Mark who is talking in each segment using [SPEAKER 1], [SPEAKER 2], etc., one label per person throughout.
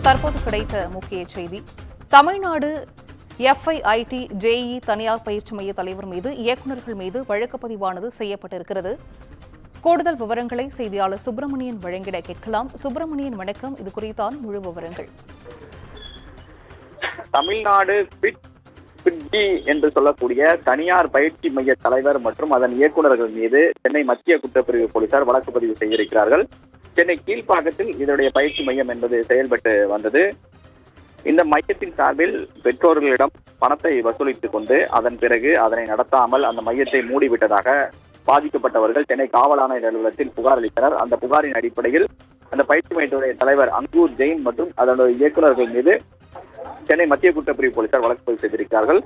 [SPEAKER 1] தற்போது கிடைத்த முக்கிய செய்தி. தமிழ்நாடு FIIT JEE தனியார் பயிற்சி மைய தலைவர் மீது இயக்குநர்கள் மீது வழக்கு பதிவானது செய்யப்பட்டிருக்கிறது. கூடுதல் விவரங்களை செய்தியாளர் சுப்பிரமணியன் வழங்கிட கேட்கலாம். சுப்பிரமணியன் வணக்கம். இது குறித்தான் முழு விவரங்கள்.
[SPEAKER 2] தமிழ்நாடு FIIT என்று சொல்லக்கூடிய தனியார் பயிற்சி மைய தலைவர் மற்றும் அதன் இயக்குநர்கள் மீது சென்னை மத்திய குற்றப்பிரிவு போலீசார் வழக்கு பதிவு செய்திருக்கிறார்கள். சென்னை கீழ்ப்பாக்கத்தில் இதனுடைய பயிற்சி மையம் என்பது செயல்பட்டு வந்தது. இந்த மையத்தின் சார்பில் பெற்றோர்களிடம் பணத்தை வசூலித்துக் கொண்டு அதன் பிறகு அதனை நடத்தாமல் அந்த மையத்தை மூடிவிட்டதாக பாதிக்கப்பட்டவர்கள் சென்னை காவல் ஆணையர் அலுவலகத்தில் புகார் அளித்தனர். அந்த புகாரின் அடிப்படையில் அந்த பயிற்சி மையத்துடைய தலைவர் அங்கூர் ஜெயின் மற்றும் அதனுடைய இயக்குநர்கள் மீது சென்னை மத்திய குற்றப்பிரிவு போலீசார் வழக்கு பதிவு செய்திருக்கிறார்கள்.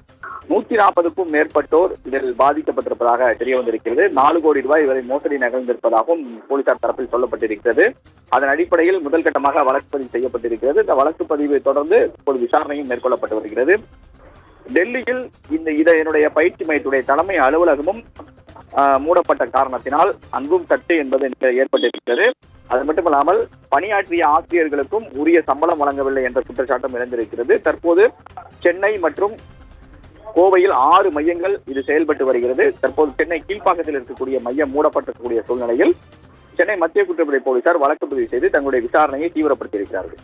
[SPEAKER 2] 140க்கும் மேற்பட்டோர் இதில் பாதிக்கப்பட்டிருப்பதாக தெரிய வந்திருக்கிறது. 4 கோடி ரூபாய் வரை மோசடி நிகழ்ந்திருப்பதாகவும் போலீசார் தரப்பில் சொல்லப்பட்டிருக்கிறது. அதன் அடிப்படையில் முதல் கட்டமாக வழக்கு பதிவு செய்யப்பட்டிருக்கிறது. இந்த வழக்கு பதிவை தொடர்ந்து இப்போது விசாரணையும் மேற்கொள்ளப்பட்டு வருகிறது. டெல்லியில் இதனுடைய பயிற்சி மையத்துடைய தலைமை அலுவலகமும் மூடப்பட்ட காரணத்தினால் அங்கும் தட்டு என்பது ஏற்பட்டிருக்கிறது. அது மட்டுமல்லாமல் பணியாற்றிய ஆசிரியர்களுக்கும் உரிய சம்பளம் வழங்கவில்லை என்ற குற்றச்சாட்டும் எழுந்திருக்கிறது. தற்போது சென்னை மற்றும் கோவையில் 6 மையங்கள் இது செயல்பட்டு வருகிறது. தற்போது சென்னை கீழ்ப்பாக்கத்தில் இருக்கக்கூடிய மையம் மூடப்பட்டிருக்கக்கூடிய சூழ்நிலையில் சென்னை மத்திய குற்றப்பிரிவு போலீசார் வழக்கு பதிவு செய்து தங்களுடைய விசாரணையை தீவிரப்படுத்தியிருக்கிறார்கள்.